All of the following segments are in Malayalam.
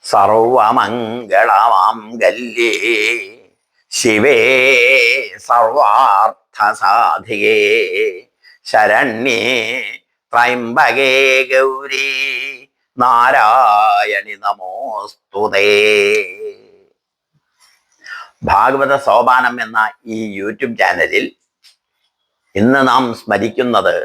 സർവമംഗളമാംഗല്യേ ശിവേ സർവാർത്ഥസാധികേ ശരണ്യേ ത്രയംബകേ ഗൗരി നാരായണി നമോസ്തുതേ. ഭാഗവത സോപാനം എന്ന ഈ യൂട്യൂബ് ചാനലിൽ ഇന്ന് നാം സ്മരിക്കുന്നത്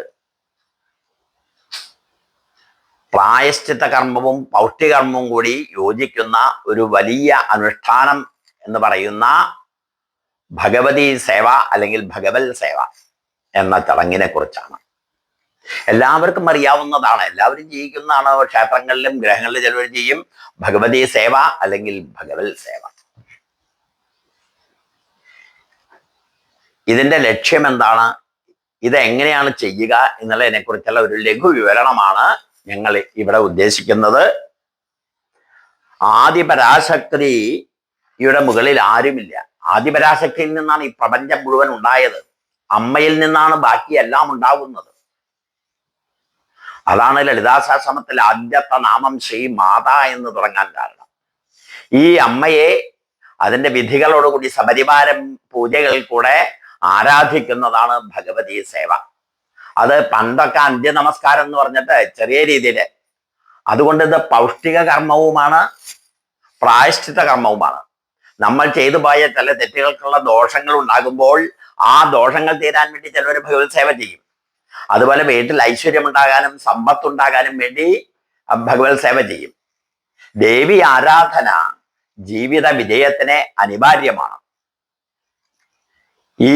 പ്രായശ്ചിത്ത കർമ്മവും പൗഷ്ടികർമ്മവും കൂടി യോജിക്കുന്ന ഒരു വലിയ അനുഷ്ഠാനം എന്ന് പറയുന്ന ഭഗവതി സേവ അല്ലെങ്കിൽ ഭഗവത് സേവ എന്ന ചടങ്ങിനെ കുറിച്ചാണ്. എല്ലാവർക്കും അറിയാവുന്നതാണ്, എല്ലാവരും ചെയ്യിക്കുന്നതാണ്. ക്ഷേത്രങ്ങളിലും ഗ്രഹങ്ങളിലും ചിലവർ ചെയ്യും ഭഗവതി സേവ അല്ലെങ്കിൽ ഭഗവത് സേവ. ഇതിന്റെ ലക്ഷ്യം എന്താണ്, ഇത് എങ്ങനെയാണ് ചെയ്യുക എന്നുള്ളതിനെ കുറിച്ചുള്ള ഒരു ലഘു വിവരണമാണ് ഞങ്ങൾ ഇവിടെ ഉദ്ദേശിക്കുന്നത്. ആദിപരാശക്തിയുടെ മുകളിൽ ആരുമില്ല. ആദിപരാശക്തിയിൽ നിന്നാണ് ഈ പ്രപഞ്ചം മുഴുവൻ ഉണ്ടായത്. അമ്മയിൽ നിന്നാണ് ബാക്കി എല്ലാം ഉണ്ടാകുന്നത്. അതാണ് ലളിതാസഹസ്രനാമത്തിൽ ആദ്യത്തെ നാമം ശ്രീ മാത എന്ന് തുടങ്ങാൻ കാരണം. ഈ അമ്മയെ അതിന്റെ വിധികളോടുകൂടി സപരിവാരം പൂജകളിൽ കൂടെ ആരാധിക്കുന്നതാണ് ഭഗവതി സേവ. അത് പണ്ടൊക്കെ അന്ത്യ നമസ്കാരം എന്ന് പറഞ്ഞിട്ട് ചെറിയ രീതിയില്, അതുകൊണ്ട് ഇത് പൗഷ്ടിക കർമ്മവുമാണ് പ്രായശ്ചിത്ത കർമ്മവുമാണ്. നമ്മൾ ചെയ്തു പോയ ചില തെറ്റുകൾക്കുള്ള ദോഷങ്ങൾ ഉണ്ടാകുമ്പോൾ ആ ദോഷങ്ങൾ തീരാൻ വേണ്ടി ചിലവർ ഭഗവത് സേവ ചെയ്യും. അതുപോലെ വീട്ടിൽ ഐശ്വര്യം ഉണ്ടാകാനും സമ്പത്തുണ്ടാകാനും വേണ്ടി ഭഗവത് സേവ ചെയ്യും. ദേവി ആരാധന ജീവിത വിജയത്തിന് അനിവാര്യമാണ്. ഈ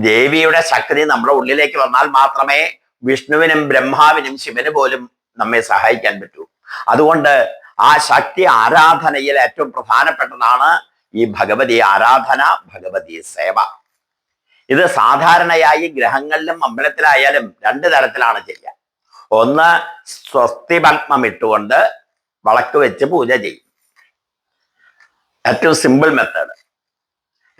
ദേവിയുടെ ശക്തി നമ്മുടെ ഉള്ളിലേക്ക് വന്നാൽ മാത്രമേ വിഷ്ണുവിനും ബ്രഹ്മാവിനും ശിവന് പോലും നമ്മെ സഹായിക്കാൻ പറ്റൂ. അതുകൊണ്ട് ആ ശക്തി ആരാധനയിൽ ഏറ്റവും പ്രധാനപ്പെട്ടതാണ് ഈ ഭഗവതി ആരാധന, ഭഗവതി സേവ. ഇത് സാധാരണയായി ഗ്രഹങ്ങളിലും അമ്പലത്തിലായാലും രണ്ട് തരത്തിലാണ് ചെയ്യുക. ഒന്ന് സ്വസ്തി പത്മം ഇട്ടുകൊണ്ട് വിളക്ക് വെച്ച് പൂജ ചെയ്യും, ഏറ്റവും സിമ്പിൾ മെത്തേഡ്.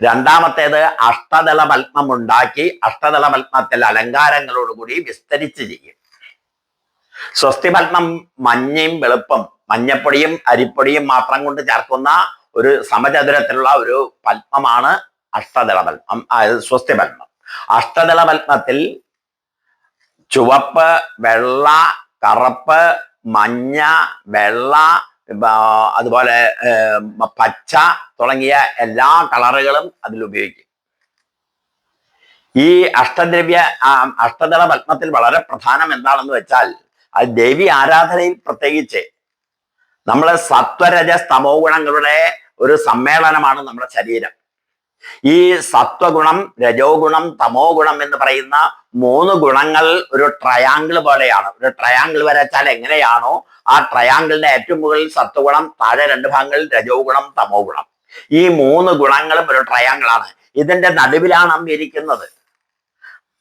രണ്ടാമത്തേത് അഷ്ടദള പത്മം ഉണ്ടാക്കി അഷ്ടദള പത്മത്തിൽ അലങ്കാരങ്ങളോടുകൂടി വിസ്തരിച്ച് ചെയ്യും. സ്വസ്തി പത്മം മഞ്ഞയും വെളുപ്പും, മഞ്ഞപ്പൊടിയും അരിപ്പൊടിയും മാത്രം കൊണ്ട് ചേർക്കുന്ന ഒരു സമചതുരത്തിലുള്ള ഒരു പത്മമാണ് അഷ്ടദള പത്മം, സ്വസ്തി പത്മം. അഷ്ടദള പത്മത്തിൽ ചുവപ്പ്, വെള്ള, കറുപ്പ്, മഞ്ഞ, വെള്ള, അതുപോലെ പച്ച തുടങ്ങിയ എല്ലാ കളറുകളും അതിൽ ഉപയോഗിക്കും. ഈ അഷ്ടദള പത്മത്തിൽ വളരെ പ്രധാനം എന്താണെന്ന് വെച്ചാൽ, അത് ദേവി ആരാധനയിൽ പ്രത്യേകിച്ച് നമ്മൾ സത്വരജസ് തമോ ഗുണങ്ങളുടെ ഒരു സമ്മേളനമാണ് നമ്മുടെ ശരീരം. ഈ സത്വഗുണം, രജോ ഗുണം, തമോ ഗുണം എന്ന് പറയുന്ന മൂന്ന് ഗുണങ്ങൾ ഒരു ട്രയാങ്കിൾ പോലെയാണ്. ഒരു ട്രയാങ്കിൾ വരച്ചാൽ എങ്ങനെയാണോ ആ ട്രയാങ്കിളിന്റെ ഏറ്റവും മുകളിൽ സത്വഗുണം, താഴെ രണ്ട് ഭാഗങ്ങളിൽ രജോ ഗുണം, തമോ ഗുണം. ഈ മൂന്ന് ഗുണങ്ങളും ഒരു ട്രയാങ്കിളാണ്. ഇതിന്റെ നടുവിലാണ് അമ്മ ഇരിക്കുന്നത്.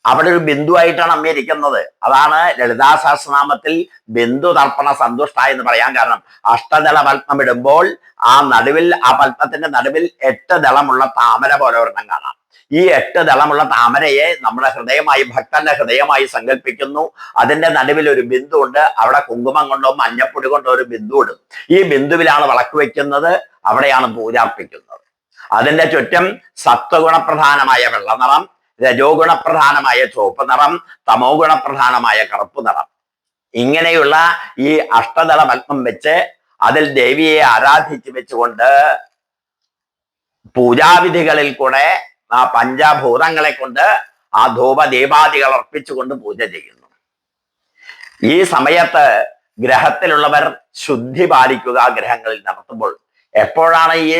അവിടെ ഒരു ബിന്ദുവായിട്ടാണ് അമ്മ ഇരിക്കുന്നത്. അതാണ് ലളിതാ സഹസ്രനാമത്തിൽ ബിന്ദു തർപ്പണ സന്തുഷ്ട എന്ന് പറയാൻ കാരണം. അഷ്ടദള പത്മം ഇടുമ്പോൾ ആ നടുവിൽ, ആ പത്മത്തിന്റെ നടുവിൽ 8 ദളമുള്ള താമര പോലെ ഒരെണ്ണം കാണാം. ഈ 8 ദളമുള്ള താമരയെ നമ്മുടെ ഹൃദയമായി, ഭക്തന്റെ ഹൃദയമായി സങ്കല്പിക്കുന്നു. അതിന്റെ നടുവിൽ ഒരു ബിന്ദു ഉണ്ട്. അവിടെ കുങ്കുമം കൊണ്ടോ മഞ്ഞപ്പൊടി കൊണ്ടോ ഒരു ബിന്ദു ഇടും. ഈ ബിന്ദുവിലാണ് വിളക്ക് വെക്കുന്നത്, അവിടെയാണ് പൂജ അർപ്പിക്കുന്നത്. അതിന്റെ ചുറ്റും സത്വഗുണപ്രധാനമായ വെള്ള നിറം, രജോ ഗുണപ്രധാനമായ ചുവപ്പ് നിറം, തമോ ഗുണപ്രധാനമായ കറുപ്പ് നിറം. ഇങ്ങനെയുള്ള ഈ അഷ്ടദള പത്മം വെച്ച് അതിൽ ദേവിയെ ആരാധിച്ച് വെച്ചുകൊണ്ട് പൂജാവിധികളിൽ കൂടെ ആ പഞ്ചഭൂതങ്ങളെ കൊണ്ട് ആ ധൂപദീപാദികൾ അർപ്പിച്ചുകൊണ്ട് പൂജ ചെയ്യുന്നു. ഈ സമയത്ത് ഗ്രഹത്തിലുള്ളവർ ശുദ്ധി പാലിക്കുക. ഗ്രഹങ്ങളിൽ നടത്തുമ്പോൾ എപ്പോഴാണ് ഈ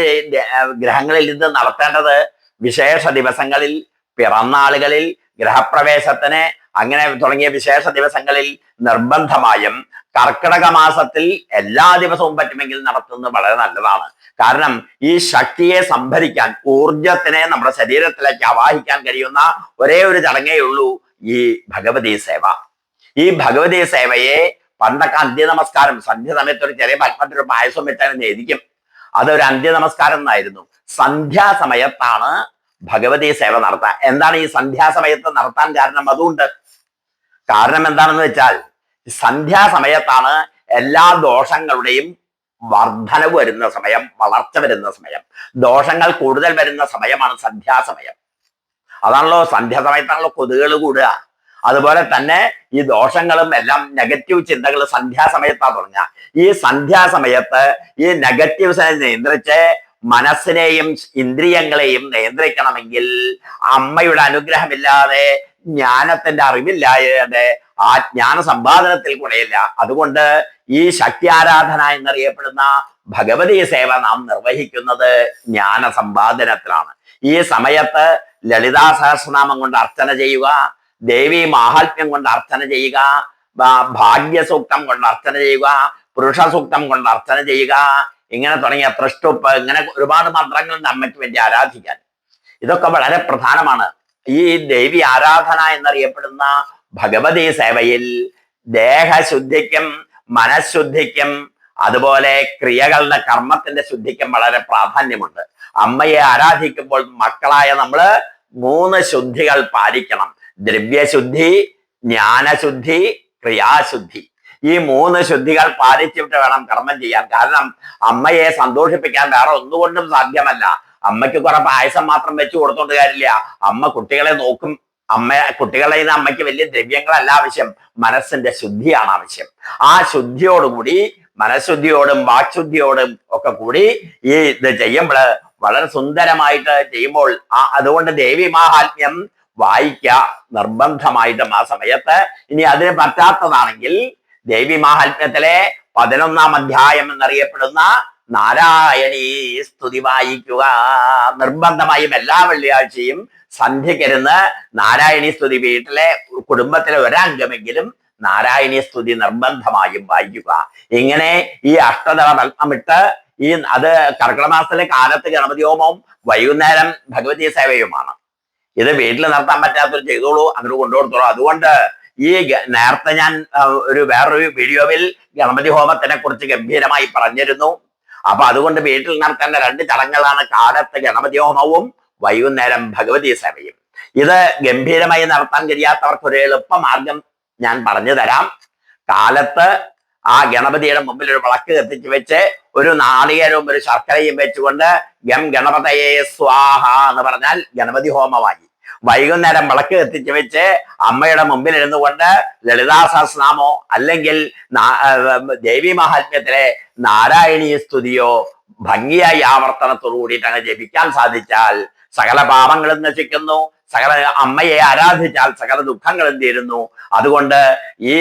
ഗ്രഹങ്ങളിൽ ഇത് നടത്തേണ്ടത്? വിശേഷ ദിവസങ്ങളിൽ, പിറന്നാളുകളിൽ, ഗ്രഹപ്രവേശത്തിന്, അങ്ങനെ തുടങ്ങിയ വിശേഷ ദിവസങ്ങളിൽ നിർബന്ധമായും കർക്കിടക മാസത്തിൽ എല്ലാ ദിവസവും പറ്റുമെങ്കിൽ നടത്തുന്നത് വളരെ നല്ലതാണ്. കാരണം ഈ ശക്തിയെ സംഭരിക്കാൻ, ഊർജത്തിനെ നമ്മുടെ ശരീരത്തിലേക്ക് ആവാഹിക്കാൻ കഴിയുന്ന ഒരേ ഒരു ചടങ്ങേ ഉള്ളൂ ഈ ഭഗവതി സേവ. ഈ ഭഗവതി സേവയെ പണ്ടൊക്കെ അന്ത്യ നമസ്കാരം, സന്ധ്യ സമയത്ത് ഒരു ചെറിയ പത്മത്തിലൊരു പായസം വെച്ചാൽ എഴുതിക്കും. അതൊരു അന്ത്യ നമസ്കാരം എന്നായിരുന്നു. സന്ധ്യാസമയത്താണ് ഭഗവതി സേവ നടത്താൻ. എന്താണ് ഈ സന്ധ്യാസമയത്ത് നടത്താൻ കാരണം? അതുകൊണ്ട് കാരണം എന്താണെന്ന് വെച്ചാൽ, സന്ധ്യാസമയത്താണ് എല്ലാ ദോഷങ്ങളുടെയും വർധനവ് വരുന്ന സമയം, വളർച്ച വരുന്ന സമയം, ദോഷങ്ങൾ കൂടുതൽ വരുന്ന സമയമാണ് സന്ധ്യാസമയം. അതാണല്ലോ സന്ധ്യാസമയത്താണല്ലോ കൊതുകുകൾ കൂടുക. അതുപോലെ തന്നെ ഈ ദോഷങ്ങളും എല്ലാം നെഗറ്റീവ് ചിന്തകൾ സന്ധ്യാസമയത്താ തുടങ്ങുക. ഈ സന്ധ്യാസമയത്ത് ഈ നെഗറ്റീവ്സിനെ നിയന്ത്രിച്ച് മനസ്സിനെയും ഇന്ദ്രിയങ്ങളെയും നിയന്ത്രിക്കണമെങ്കിൽ അമ്മയുടെ അനുഗ്രഹമില്ലാതെ, ജ്ഞാനത്തിന്റെ അറിവില്ലാതെ ആ ജ്ഞാന സമ്പാദനത്തിൽ കൂടെയില്ല. അതുകൊണ്ട് ഈ ശക്തി ആരാധന എന്നറിയപ്പെടുന്ന ഭഗവതി സേവ നാം നിർവഹിക്കുന്നത് ജ്ഞാന സമ്പാദനത്തിലാണ്. ഈ സമയത്ത് ലളിതാ സഹസ്രനാമം കൊണ്ട് അർച്ചന ചെയ്യുക, ദേവി മാഹാത്മ്യം കൊണ്ട് അർച്ചന ചെയ്യുക, ഭാഗ്യസൂക്തം കൊണ്ട് അർച്ചന ചെയ്യുക, പുരുഷ സൂക്തം കൊണ്ട് അർച്ചന ചെയ്യുക, ഇങ്ങനെ തുടങ്ങിയ തൃഷ്ടുപ്പ്, ഇങ്ങനെ ഒരുപാട് മന്ത്രങ്ങളുണ്ട് അമ്മയ്ക്ക് വേണ്ടി ആരാധിക്കാൻ. ഇതൊക്കെ വളരെ പ്രധാനമാണ്. ഈ ദേവി ആരാധന എന്നറിയപ്പെടുന്ന ഭഗവതി സേവയിൽ ദേഹശുദ്ധിക്കും മനഃശുദ്ധിക്കും അതുപോലെ ക്രിയകളുടെ കർമ്മത്തിന്റെ ശുദ്ധിക്കും വളരെ പ്രാധാന്യമുണ്ട്. അമ്മയെ ആരാധിക്കുമ്പോൾ മക്കളായ നമ്മള് 3 ശുദ്ധികൾ പാലിക്കണം. ദ്രവ്യശുദ്ധി, ജ്ഞാനശുദ്ധി, ക്രിയാശുദ്ധി. ഈ 3 ശുദ്ധികൾ പാലിച്ചിട്ട് വേണം കർമ്മം ചെയ്യാൻ. കാരണം അമ്മയെ സന്തോഷിപ്പിക്കാൻ വേറെ ഒന്നുകൊണ്ടും സാധ്യമല്ല. അമ്മയ്ക്ക് കുറെ പായസം മാത്രം വെച്ച് കൊടുത്തോണ്ട് കാര്യമില്ല. അമ്മ കുട്ടികളെ നോക്കും. കുട്ടികളെ നിന്ന് അമ്മയ്ക്ക് വലിയ ദ്രവ്യങ്ങളല്ല ആവശ്യം, മനസ്സിന്റെ ശുദ്ധിയാണ് ആവശ്യം. ആ ശുദ്ധിയോടുകൂടി, മനഃശുദ്ധിയോടും വാക്ശുദ്ധിയോടും ഒക്കെ കൂടി ഈ ഇത് ചെയ്യുമ്പോൾ വളരെ സുന്ദരമായിട്ട് ചെയ്യുമ്പോൾ അതുകൊണ്ട് ദേവി മാഹാത്മ്യം വായിക്കുക നിർബന്ധമായിട്ടും ആ സമയത്ത്. ഇനി അതിന് പറ്റാത്തതാണെങ്കിൽ ദേവി മാഹാത്മ്യത്തിലെ 11-ാം അധ്യായം എന്നറിയപ്പെടുന്ന നാരായണീ സ്തുതി വായിക്കുക. നിർബന്ധമായും എല്ലാ വെള്ളിയാഴ്ചയും സന്ധ്യക്കിരുന്ന് നാരായണീ സ്തുതി, വീട്ടിലെ കുടുംബത്തിലെ ഒരംഗമെങ്കിലും നാരായണീ സ്തുതി നിർബന്ധമായും വായിക്കുക. ഇങ്ങനെ ഈ അഷ്ടദള പത്മമിട്ട് അത് കർക്കിടക മാസത്തിലെ കാലത്ത് ഗണപതി ഹോമവും വൈകുന്നേരം ഭഗവതി സേവയുമാണ്. ഇത് വീട്ടിൽ നടത്താൻ പറ്റാത്തവർ ചെയ്തോളൂ, അങ്ങോട്ട് കൊണ്ടുകൊടുത്തോളൂ. അതുകൊണ്ട് ഈ നേരത്തെ ഞാൻ വേറൊരു വീഡിയോയിൽ ഗണപതി ഹോമത്തിനെ കുറിച്ച് ഗംഭീരമായി പറഞ്ഞിരുന്നു. അപ്പൊ അതുകൊണ്ട് വീട്ടിൽ നടത്തേണ്ട 2 ചടങ്ങുകളാണ് കാലത്ത് ഗണപതി ഹോമവും വൈകുന്നേരം ഭഗവതി സേവയും. ഇത് ഗംഭീരമായി നടത്താൻ കഴിയാത്തവർക്ക് ഒരു എളുപ്പമാർഗം ഞാൻ പറഞ്ഞു തരാം. കാലത്ത് ആ ഗണപതിയുടെ മുമ്പിൽ ഒരു വിളക്ക് കത്തിച്ച് വെച്ച് ഒരു നാളികേരവും ഒരു ശർക്കരയും വെച്ചുകൊണ്ട് ഗണപതയെ സ്വാഹ എന്ന് പറഞ്ഞാൽ ഗണപതി ഹോമമായി. വൈകുന്നേരം വിളക്ക് കത്തിച്ച് വെച്ച് അമ്മയുടെ മുമ്പിൽ ഇരുന്നു കൊണ്ട് ലളിതാ സഹസ്രനാമോ അല്ലെങ്കിൽ ദേവി മഹാത്മ്യത്തിലെ നാരായണീയ സ്തുതിയോ ഭംഗിയായി ആവർത്തനത്തോടു കൂടിയിട്ട് അങ്ങ് ജപിക്കാൻ സാധിച്ചാൽ സകല പാപങ്ങളും നശിക്കുന്നു. അമ്മയെ ആരാധിച്ചാൽ സകല ദുഃഖങ്ങളും തീരുന്നു. അതുകൊണ്ട് ഈ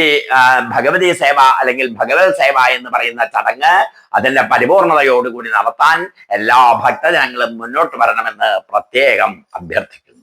ഭഗവതി സേവ അല്ലെങ്കിൽ ഭഗവത് സേവ എന്ന് പറയുന്ന ചടങ്ങ് അതിന്റെ പരിപൂർണതയോടുകൂടി നടത്താൻ എല്ലാ ഭക്തജനങ്ങളും മുന്നോട്ട് വരണമെന്ന് പ്രത്യേകം അഭ്യർത്ഥിക്കുന്നു.